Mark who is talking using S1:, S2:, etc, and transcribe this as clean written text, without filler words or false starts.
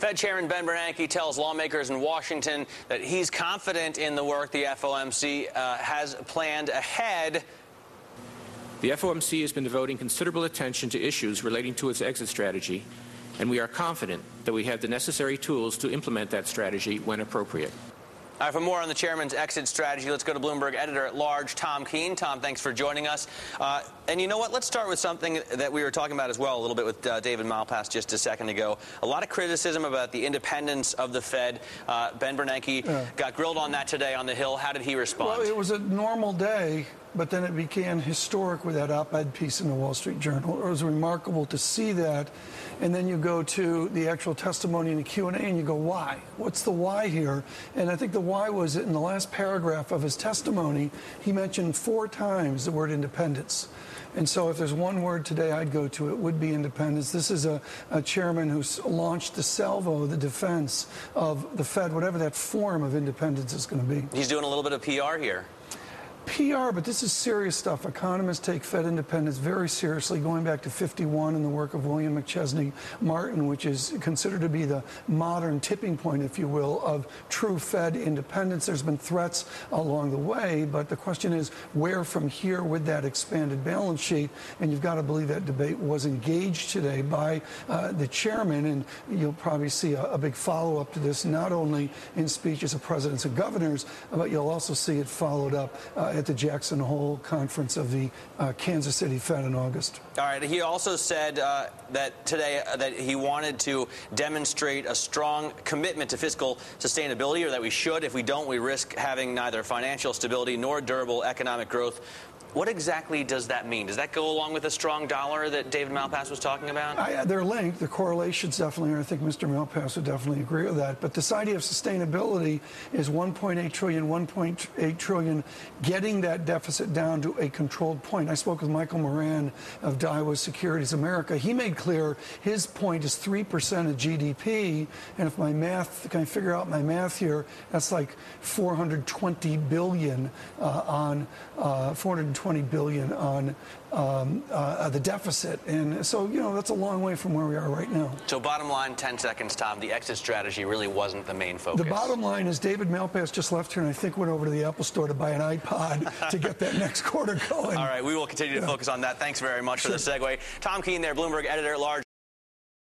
S1: Fed Chairman Ben Bernanke tells lawmakers in Washington that he's confident in the work the FOMC has planned ahead.
S2: The FOMC has been devoting considerable attention to issues relating to its exit strategy, and we are confident that we have the necessary tools to implement that strategy when appropriate.
S1: All right, for more on the chairman's exit strategy, let's go to Bloomberg editor-at-large Tom Keene. Tom, thanks for joining us. And you know what? Let's start with something that we were talking about as well a little bit with David Malpass just a second ago. A lot of criticism about the independence of the Fed. Ben Bernanke got grilled on that today on the Hill. How did he respond?
S3: Well, it was a normal day, but then it became historic with that op-ed piece in the Wall Street Journal. It was remarkable to see that. And then you go to the actual testimony in the Q&A and you go, why? What's the why here? And I think the why was in the last paragraph of his testimony, he mentioned 4 times the word independence. And so if there's one word today I'd go to, it would be independence. This is a chairman who's launched the salvo, the defense of the Fed, whatever that form of independence is going to be.
S1: He's doing a little bit of PR here.
S3: PR, but this is serious stuff. Economists take Fed independence very seriously, going back to 51 and the work of William McChesney Martin, which is considered to be the modern tipping point, if you will, of true Fed independence. There's been threats along the way, but the question is where from here with that expanded balance sheet? And you've got to believe that debate was engaged today by the chairman, and you'll probably see a big follow-up to this, not only in speeches of presidents and governors, but you'll also see it followed up at the Jackson Hole conference of the Kansas City Fed in August.
S1: All right. He also said that today that he wanted to demonstrate a strong commitment to fiscal sustainability, or that we should. If we don't, we risk having neither financial stability nor durable economic growth. What exactly does that mean? Does that go along with a strong dollar that David Malpass was talking about?
S3: They're linked. The correlation's definitely, and I think Mr. Malpass would definitely agree with that. But this idea of sustainability is 1.8 trillion, getting that deficit down to a controlled point. I spoke with Michael Moran of Daiwa Securities America. He made clear his point is 3% of GDP. And if my math, can I figure out my math here? That's like 420 billion on 420 billion on the deficit. And so, you know, that's a long way from where we are right now.
S1: So bottom line, 10 seconds, Tom, the exit strategy really wasn't the main focus.
S3: The bottom line is David Malpass just left here and I think went over to the Apple store to buy an iPod to get that next quarter going.
S1: All right, we will continue to focus on that. Thanks very much for the segue. Tom Keene there, Bloomberg editor-at-large.